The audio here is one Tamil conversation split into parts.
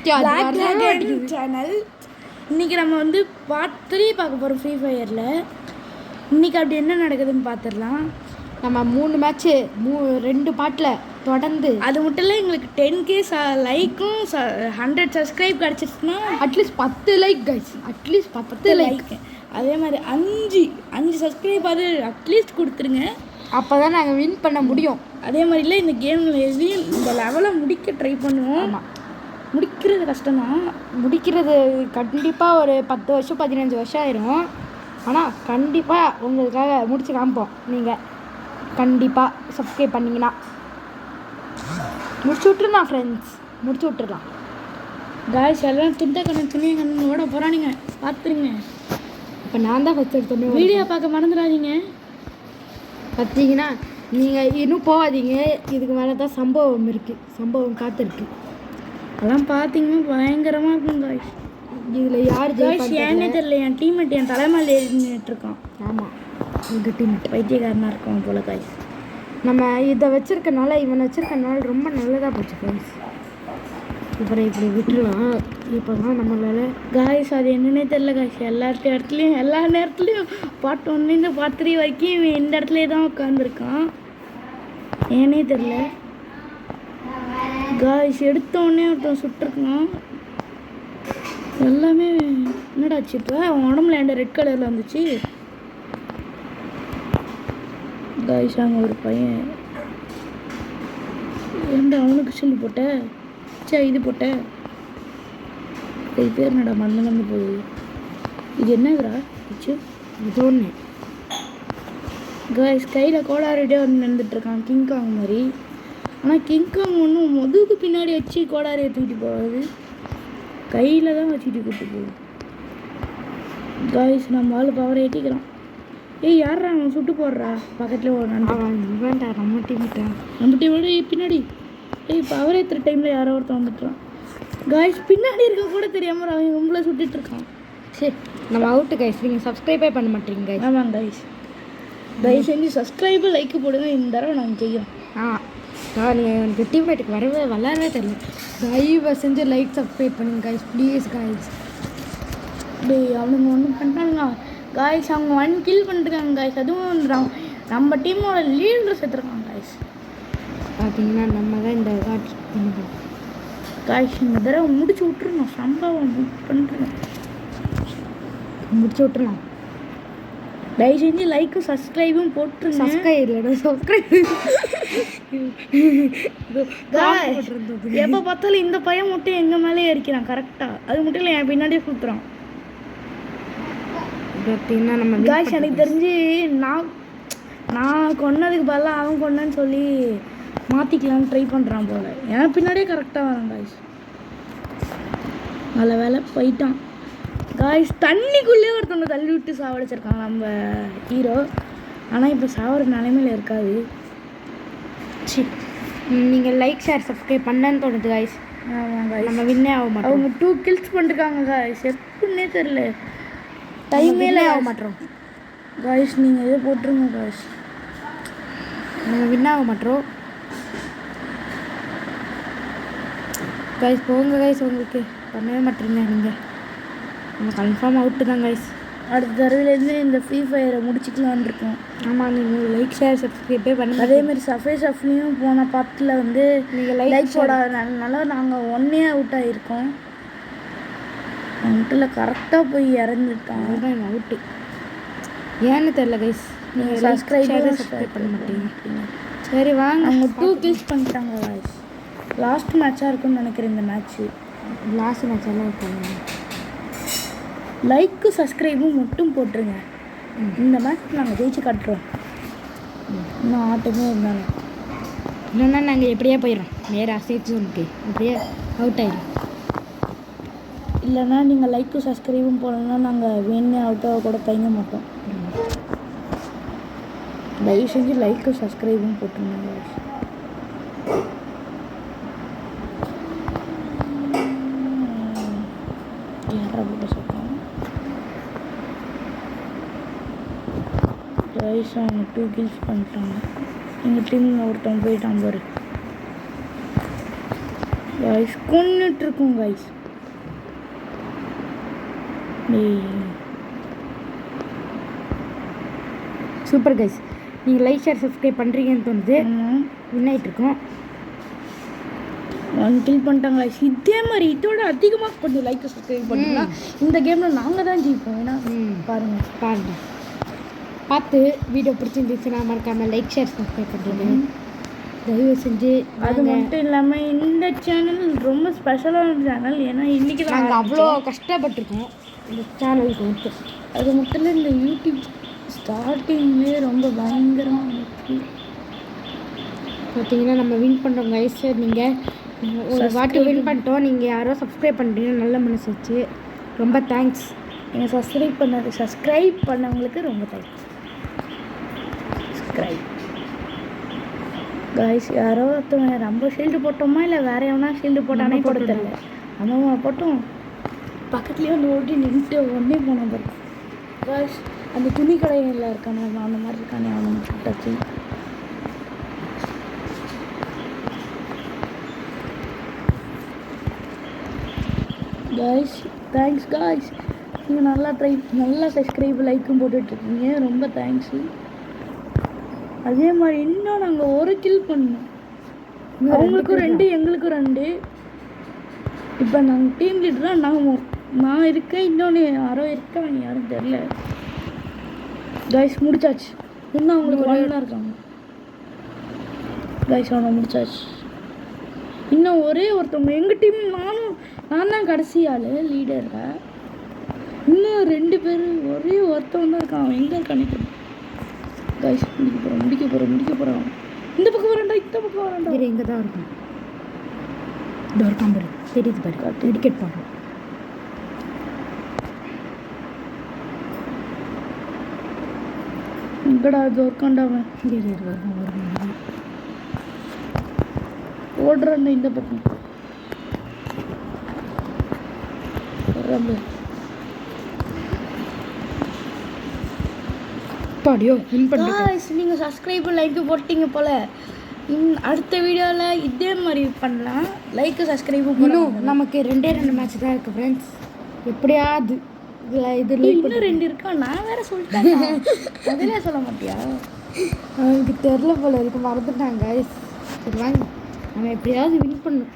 Black dragon channel. இன்றைக்கி நம்ம வந்து பார்ட் 3 பார்க்க போகிறோம் ஃப்ரீ ஃபயரில். இன்றைக்கி அப்படி என்ன நடக்குதுன்னு பார்த்துடலாம். நம்ம 3 மேட்ச்சு 2 பாட்டில் தொடர்ந்து. அது மட்டும் இல்லை, எங்களுக்கு 10K லைக்கும் 100 சப்ஸ்கிரைப் கிடச்சிருச்சுன்னா at least 10 like guys, at least 10 like. அதே மாதிரி 5 சப்ஸ்கிரைப் அது அட்லீஸ்ட் கொடுத்துருங்க. அப்போ தான் நாங்கள் வின் பண்ண முடியும். அதே மாதிரிலாம் இந்த கேமில் எதையும் இந்த லெவலை முடிக்க ட்ரை பண்ணுவோம். ஆமாம், முடிக்கிறது கஷ்டம்தான். முடிக்கிறது கண்டிப்பாக ஒரு 10 வருஷம் 15 வருஷம் ஆயிரும். ஆனால் கண்டிப்பாக உங்களுக்காக முடிச்சு காமிப்போம். நீங்கள் கண்டிப்பாக சப்ஸ்கிரைப் பண்ணிங்கன்னா முடிச்சு விட்டுருலாம் ஃப்ரெண்ட்ஸ், முடிச்சு விட்டுருலாம். காய்ஸ் எல்லாம் துணியை கண்ணு ஓட போகிறானுங்க, பார்த்துருங்க. இப்போ நான் தான் ஃபஸ்ட் எடுத்தோன்னே வீடியோ பார்க்க மறந்துடாதீங்க. பார்த்தீங்கன்னா நீங்கள் இன்னும் போகாதீங்க, இதுக்கு மேலே தான் சம்பவம் இருக்குது, சம்பவம் காத்திருக்கு. அதெல்லாம் பார்த்தீங்கன்னா பயங்கரமாக இருக்கும் காய்ஸ். இதில் யார் காய்ஸ் ஏன்னே தெரியல, என் டீம்மேட் என் தலைமையில் ஏறிட்டுருக்கான். ஆமாம், எங்கள் டீம்மேட் பைத்தியக்காரனாக இருக்கும் போல காய்ஸ். நம்ம இதை வச்சுருக்கனால, இவனை வச்சுருக்கனால ரொம்ப நல்லதாக போச்சு காய்ஸ். அப்புறம் இப்படி விட்டுருலாம். இப்போ தான் நம்மளால் காய்ஸ் அது என்னன்னே தெரில காய்ஸ். எல்லா நேரத்துலையும் பார்ட் 1 பார்ட் 3 வரைக்கும் இவன் இந்த இடத்துலே தான் உட்காந்துருக்கான். ஏன்னே தெரில காய்ஸ். எடுத்தோடனே ஒருத்தன் சுட்டிருக்கான். எல்லாமே என்னடாச்சு இப்போ அவன் உடம்புல எந்த ரெட் கலரில் வந்துச்சு காய்ஸ். அங்கே ஒரு பையன் ஏன்டா அவனுக்கு சொல்லி போட்ட, சரி இது போட்ட, இது பேர் என்னடா மறந்து போகுது. இது என்னதுடா பிச்சு? இது ஒன்று காய்ஸ். கையில் கோடாரிட்டே வந்து நின்றுட்டுருக்கான் கிங்காங் மாதிரி. ஆனால் கிங்காங் ஒன்றும் முதுகுக்கு பின்னாடி வச்சு கோடாரியை தூக்கிட்டு போகாது, கையில் தான் வச்சுட்டு கூப்பிட்டு போகுது. காய்ஸ் நம்ம ஆள் பவரை ஏற்றிக்கிறான். ஏய் யாரா அவன் சுட்டு போடுறா பக்கத்தில் ஒரு வேண்டா, நம்ம டீமோட பின்னாடி. ஏய் பவர் ஏற்றுற டைமில் யாரோ ஒருத்தன் வந்துட்டுறான் காய்ஸ். பின்னாடி இருக்க கூட தெரியாமல் அவன் உங்களை சுட்டுட்டு இருக்கான். சரி நம்ம அவுட்டு கைஸ். நீங்கள் சப்ஸ்கிரைபே பண்ண மாட்டீங்க கைஸ். ஆமாங்க கைஸ், தயவு செஞ்சு சப்ஸ்கிரைபு லைக்கு போடுங்க. இந்த தடவை நாங்கள் செய்கிறோம். நீங்கள் எனக்கு டீம்மேட்டுக்கு விளாடவே தெரியல. தயவு செஞ்சு லைக் சப்ஸ்கிரைப் பண்ணுங்க கைஸ், ப்ளீஸ் கைஸ். டேய் அவனுங்க ஒன்றும் பண்ணுறானுங்க காய்ஸ். அவங்க 1 கில் பண்ணிட்டுருக்காங்க காய்ஸ். அதுவும் நம்ம டீமோட லீடர் சேர்த்துருக்காங்க காய்ஸ். பார்த்தீங்கன்னா நம்ம தான் இந்த காட் பண்ணுறோம் காய்ஸ். இந்த தடவை முடிச்சு விட்ருணும், சம்பவம் பண்ணுறோம், முடிச்சு விட்டுலாம். தயவு செஞ்சு லைக்கும் சப்ஸ்கிரைபும் போட்டுருங்க. சப்ஸ்கிரைப் எப்போ பார்த்தாலும் இந்த பையன் மட்டும் எங்கள் மேலே ஏறிக்கிறான் கரெக்டாக. அது மட்டும் இல்லை, என் பின்னாடியே சுற்றுறான். பார்த்தீங்கன்னா நம்ம காய்ஸ் எனக்கு தெரிஞ்சு நான் கொன்னதுக்கு பதிலாக அவன் கொன்னேன்னு சொல்லி மாற்றிக்கலான்னு ட்ரை பண்ணுறான் போல். எனக்கு பின்னாடியே கரெக்டாக வரான் காய்ஸ். நல்ல வேலை போயிட்டான் காய்ஸ். தண்ணிக்குள்ளேயே ஒருத்தவங்க தள்ளி விட்டு சாவடிச்சிருக்காங்க நம்ம ஹீரோ. ஆனால் இப்போ சாவர நிலைமையில் இருக்காது. நீங்கள் லைக் ஷேர் சப்ஸ்கிரைப் பண்ணன்னு தோணுது காய்ஸ். ஆமாம் காய்ஸ், நம்ம வின்னே ஆக மாட்டோம். அவங்க 2 கில்ஸ் பண்ணிருக்காங்க காய்ஸ். எப்படின்னே தெரில, டைமேல ஆக மாட்டோம் காய்ஸ். நீங்கள் எது போட்டுருங்க காய்ஸ், நம்ம வின் ஆக மாட்டோம் காய்ஸ். போங்க காய்ஸ், உங்களுக்கு பண்ணவே மாட்டீங்க. நீங்கள் நம்ம கன்ஃபார்ம் அவுட்டு தான் காய்ஸ். அடுத்த தடவைலேருந்து இந்த ஃப்ரீ ஃபயரை முடிச்சிக்கலான்னு இருக்கோம். ஆமாம், நீங்கள் லைக் ஷேர் சப்ஸ்கிரைபே பண்ணுங்கள். அதேமாதிரி சஃப்லையும் போன பாட்டில் வந்து நீங்கள் லைக் போடாதனால நாங்கள் 1 அவுட் ஆகிருக்கோம். அவன்கிட்ட கரெக்டாக போய் இறந்துட்டான். அதுதான் என் அவுட்டு. ஏன்னு தெரில கைஸ். நீங்கள் சப்ஸ்கிரைப் பண்ண மாட்டீங்க. சரி வாங்க. அவங்க 2 கில்ஸ் பண்ணிட்டாங்க கைஸ். லாஸ்ட் மேட்சாக இருக்குன்னு நினைக்கிறேன் இந்த மேட்ச்சு. லாஸ்ட் மேட்செல்லாம் இருக்காங்க. லைக்கு சப்ஸ்கிரைபும் மட்டும் போட்டுருங்க. இந்த மேட்ச் நாங்கள் ஜெயிச்சு காட்டுறோம். இன்னும் ஆட்டமே இருந்தாலும் இல்லைன்னா நாங்கள் எப்படியே போயிடுறோம் நேராக சேஃப் ஜோனுக்கு, அப்படியே அவுட் ஆகிடும். இல்லைன்னா நீங்கள் லைக்கும் சப்ஸ்கிரைபும் போடணும்னா நாங்கள் வேணே அவுட்டாக கூட தயங்க மாட்டோம். தயவு செஞ்சு லைக்கும் சப்ஸ்கிரைபும் போட்டுருங்க. யாரா போட்டு சொல்லுவாங்க கைஸ். அவங்க 2 கில்ஸ் பண்ணிட்டாங்க. எங்கள் டீமில் ஒருத்தவங்க போயிட்டான் பாரு. கைஸ் கொன்னுட்டு இருக்கோம் கைஸ். சூப்பர் கைஸ், நீங்கள் லைக் ஷேர் சப்ஸ்கிரைப் பண்ணுறீங்கன்னு தோணுது. வின் ஆகிட்டுருக்கோம். 1 கில் பண்ணிட்டாங்க கைஸ். இதே மாதிரி இதோட அதிகமாக கொஞ்சம் லைக் சப்ஸ்கிரைப் பண்ணிங்கன்னா இந்த கேமில் நாங்கள் தான் ஜெயிப்போம். ஏன்னா பாருங்கள் பார்த்து வீடியோ பிடிச்சிருந்துச்சுன்னா மறக்காமல் லைக் ஷேர் சப்ஸ்கிரைப் பண்ணுறீங்க தயவு செஞ்சு. அது மட்டும் இல்லாமல் இந்த சேனல் ரொம்ப ஸ்பெஷலான சேனல். ஏன்னா இன்றைக்கி நாங்கள் அவ்வளோ கஷ்டப்பட்டுருக்கோம் இந்த சேனலுக்கு மட்டும். அது மட்டும் இல்லை, இந்த யூடியூப் ஸ்டார்டிங்லேயே ரொம்ப பயங்கரமாக இருந்துச்சு. பார்த்தீங்கன்னா நம்ம வின் பண்ணுறோம் கைஸ். நீங்கள் ஒரு வாட்டி வின் பண்ணிட்டோம். நீங்கள் யாரோ சப்ஸ்கிரைப் பண்ணுறீங்க, நல்ல மனசு வச்சு. ரொம்ப தேங்க்ஸ். நீங்கள் சப்ஸ்கிரைப் பண்ணவங்களுக்கு ரொம்ப தேங்க்ஸ். Subscribe guys. யாரோ ஒருத்தவங்க ரொம்ப ஷீல்டு போட்டோமா இல்லை வேறு எவனா ஷீல்டு போட்டானே போட தெரியல. நம்ம போட்டோம். பக்கத்துலேயே வந்து ஓட்டி நின்றுட்டு ஒன்றே போனோம் பாரு கைஸ். அந்த துணி கடையில் இருக்கானே அந்த மாதிரி இருக்கானே அவனை போட்டாச்சு. Guys thanks guys. நீங்கள் நல்லா சப்ஸ்கிரைப் லைக்கும் போட்டுட்ருக்கீங்க. ரொம்ப தேங்க்ஸு. அதே மாதிரி இன்னும் நாங்கள் 1 கில் பண்ணோம். அவங்களுக்கும் 2 எங்களுக்கும் 2. இப்போ நாங்கள் டீம் லீடராக நான் இருக்கேன். இன்னொன்று யாரோ இருக்காங்க, யாரும் தெரில கைஸ். முடிச்சாச்சு. இன்னும் அவங்களுக்கு 1 தான் இருக்காங்க கைஸ். அவனை முடிச்சாச்சு. இன்னும் ஒரே ஒருத்தவங்க எங்கள் டீம். நான் தான் கடைசி ஆள் லீடரில். இன்னும் 2 பேர், ஒரே ஒருத்தவன் தான் இருக்கான். அவன் எங்கே இருக்கானே கைஸ். முடிக்க போகிறான். இந்த பக்கம் வரேன்டா, இந்த பக்கம் வரேன்டா. வேறு எங்கே தான் இருக்கும். இந்த ஒரு காம்பரு தெரியுது பாரு. டிக்கெட் பண்ணுறோம். எங்கடா அது ஒர்க்காண்டாவன் ஓடுறான் இந்த பக்கம். நீங்கள் சப்ஸ்கிரைப் லைக்கு போட்டீங்க போல். அடுத்த வீடியோவில் இதே மாதிரி பண்ணலாம். லைக்கு சப்ஸ்கிரைபு பண்ணும். நமக்கு 2 மேட்ச் தான் இருக்குது ஃப்ரெண்ட்ஸ். எப்படியாவது இது இன்னும் 2 இருக்கா? நான் வேறு சொல்லிட்டேன். அதிலே சொல்ல மாட்டியா? அவனுக்கு தெரில போல இருக்கு, மறந்துட்டாங்க. சரி வாங்க, நம்ம எப்படியாவது வின் பண்ணும்.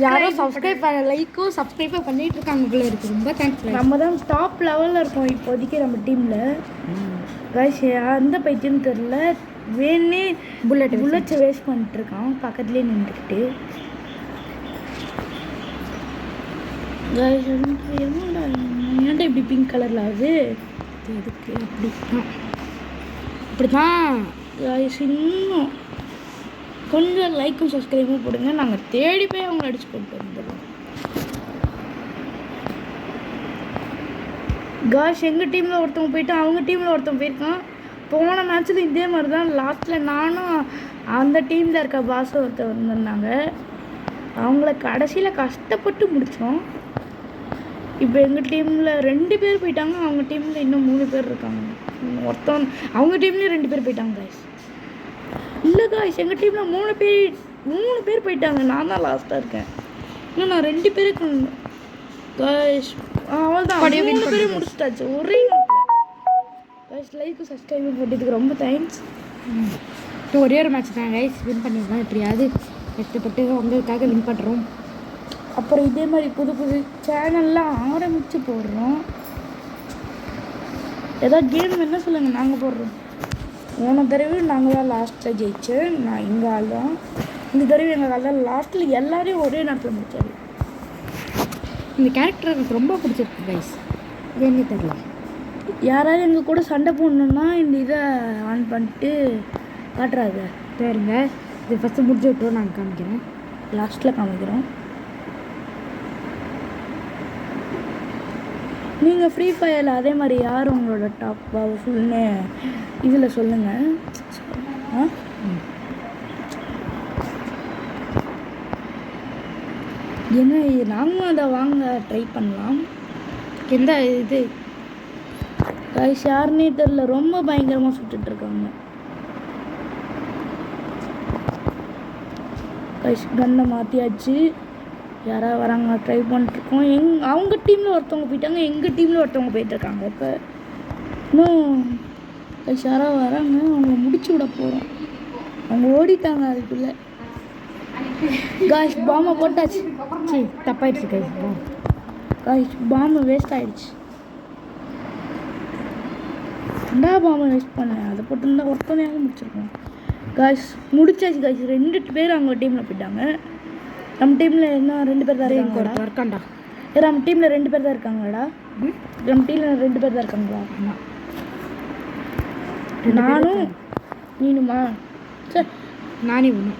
யாரோ லைக்கும் சப்ஸ்கிரைபே பண்ணிட்டு இருக்காங்க போல இருக்கு. ரொம்ப தேங்க்ஸ். நம்ம தான் டாப் லெவலில் இருக்கோம் இப்போதைக்கு நம்ம டீமில் கைஸ். அந்த பைத்தியம் தெரில, வேணே புல்லட்ஸை வேஸ்ட் பண்ணிட்டுருக்கான் பக்கத்துலேயே நின்றுக்கிட்டு. கைஸ் ஏன்டா இப்படி பிங்க் கலரில் ஆகுது? எதுக்கு அப்படி தான் கைஸ். இன்னும் கொஞ்சம் லைக்கும் சப்ஸ்கிரைபும் போடுங்க. நாங்கள் தேடி போய் அவங்க அடிச்சு கொண்டு வந்துடுவோம் கைஸ். எங்கள் டீமில் ஒருத்தவங்க போயிட்டு அவங்க டீமில் ஒருத்தவங்க போயிருக்கான். போன மேட்ச்சில் இதே மாதிரி தான். லாஸ்ட்டில் நானும் அந்த டீமில் இருக்க பாஸ் ஒருத்தர் வந்திருந்தாங்க. அவங்கள கடைசியில் கஷ்டப்பட்டு முடித்தோம். இப்போ எங்கள் டீமில் 2 பேர் போயிட்டாங்க. அவங்க டீமில் இன்னும் 3 பேர் இருக்காங்க. ஒருத்தவங்க அவங்க டீம்லேயும் 2 பேர் போயிட்டாங்க கைஸ். இல்லை கைஸ், எங்கள் டீமில் 3 பேர் போயிட்டாங்க. நான் தான் லாஸ்ட்டாக இருக்கேன். இன்னும் நான் 2 பேருக்கு கைஸ். அவள் தான் 3 பேரும் முடிச்சிட்டாச்சு ஒரே கைஸ். லைக்கு சப்ஸ்கிரைப் போட்டதுக்கு ரொம்ப தேங்க்ஸ். ஒரே ஒரு மேட்ச் தான் கைஸ். வின் பண்ணிடலாம். எப்படியாவது கஷ்டப்பட்டு உங்களுக்காக வின் பண்ணுறோம். அப்புறம் இதே மாதிரி புது சேனல்லாம் ஆரம்பித்து போடுறோம். ஏதாவது கேம் என்ன சொல்லுங்கள், நாங்கள் போடுறோம். போன தடவை நாங்கள் தான் லாஸ்ட்டில் ஜெயித்தேன். நான் எங்கள் ஆள் தான். இந்த தடவை எங்கள் ஆள் தான் லாஸ்ட்டில் எல்லாரையும் ஒரே நேரத்தில் முடித்தாரு. இந்த கேரக்டர் எனக்கு ரொம்ப பிடிச்சிருக்கு கைஸ். என்ன தெரியல, யாராவது எங்கள் கூட சண்டை போடணுன்னா இந்த இதை ஆன் பண்ணிட்டு காட்டுறாங்க. சரிங்க, இது ஃபஸ்ட்டு முடிச்சு விட்டோம். நாங்கள் காமிக்கிறேன், லாஸ்ட்டில் காமிக்கிறோம். நீங்கள் ஃப்ரீ ஃபயரில் அதே மாதிரி யார் உங்களோட டாப் பவர்ஃபுல்னு இதில் சொல்லுங்கள். ஏன்னா நாங்களும் அதை வாங்க ட்ரை பண்ணலாம். எந்த இது கைஸ் யாருன்னே தெரில, ரொம்ப பயங்கரமாக சுட்டுட்ருக்காங்க. கைஸ் கன்னை மாற்றியாச்சு. யாராவது வராங்க ட்ரை பண்ணிட்டுருக்கோம். அவங்க டீமில் ஒருத்தவங்க போயிட்டாங்க, எங்கள் டீமில் ஒருத்தவங்க போயிட்டுருக்காங்க. இப்போ இன்னும் கைஸ் யாராவது வராங்க, அவங்க முடிச்சு விட போகிறோம். அவங்க ஓடிட்டாங்க அதுக்குள்ளே. காய்ஸ் பாம்பை போட்டாச்சு. சரி தப்பாயிடுச்சு கைஸ். காய்ஸ் பாம்பு வேஸ்ட் ஆகிடுச்சு. ரெண்டா பாம்பை வேஸ்ட் பண்ணேன், அதை போட்டுருந்தா ஒருத்தனையாக முடிச்சிருக்கோம். காய்ஸ் முடிச்சாச்சு காய்ஸ். 2 பேர் அவங்க டீமில் போயிட்டாங்க. நம்ம டீமில் இன்னும் 2 பேர் தான் இருக்காங்க. இருக்காண்டா. நம்ம டீமில் 2 பேர் தான் இருக்காங்களாடா. நம்ம டீமில் 2 பேர் தான் இருக்காங்களா? நானும் நீனுமா? சரி நானே ஒன்று.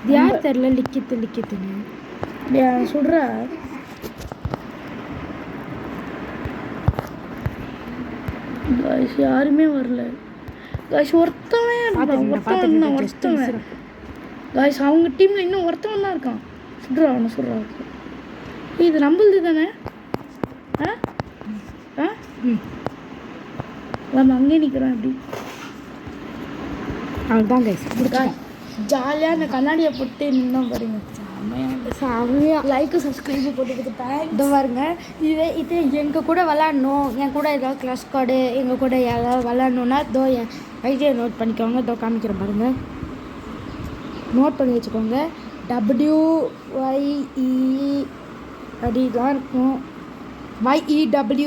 இது யார் தெரில லிக்கித்துன்னு சொல்கிறா. காய்ஸ் யாருமே வரல. காய்ஸ் ஒருத்தவன் காய்ஸ் அவங்க டீமில் இன்னும் ஒருத்தவன் தான் இருக்கான். சொல்கிறா. இது நம்மளுது தானே? நம்ம அங்கேயே நிற்கிறோம். எப்படி அவ்வளோதான் கைஸ். ஜாலியாக அந்த கண்ணாடியை போட்டு நின்னோம் பாருங்க. செம்மையாக லைக்கு சப்ஸ்கிரைபு போட்டுக்கிட்டு தேங்க்ஸ். இதோ பாருங்க, இது எங்கள் கூட விளாட்ணும், என் கூட ஏதாவது கிளாஸ் கார்டு எங்கள் கூட ஏதாவது விளாட்ணுன்னா இதோ என் ஐடியா நோட் பண்ணிக்கோங்க. இதோ காமிக்கிறேன் பாருங்கள், நோட் பண்ணி வச்சுக்கோங்க. WYE அப்படி தான் இருக்கும். YEW7MOWO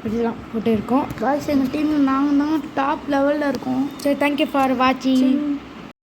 அப்படிலாம் போட்டு இருக்கோம். காய்ஸ் எங்கள் டீமில் நாங்கள் தான் டாப் லெவலில் இருக்கோம். சரி, தேங்க்யூ ஃபார் வாட்சிங்.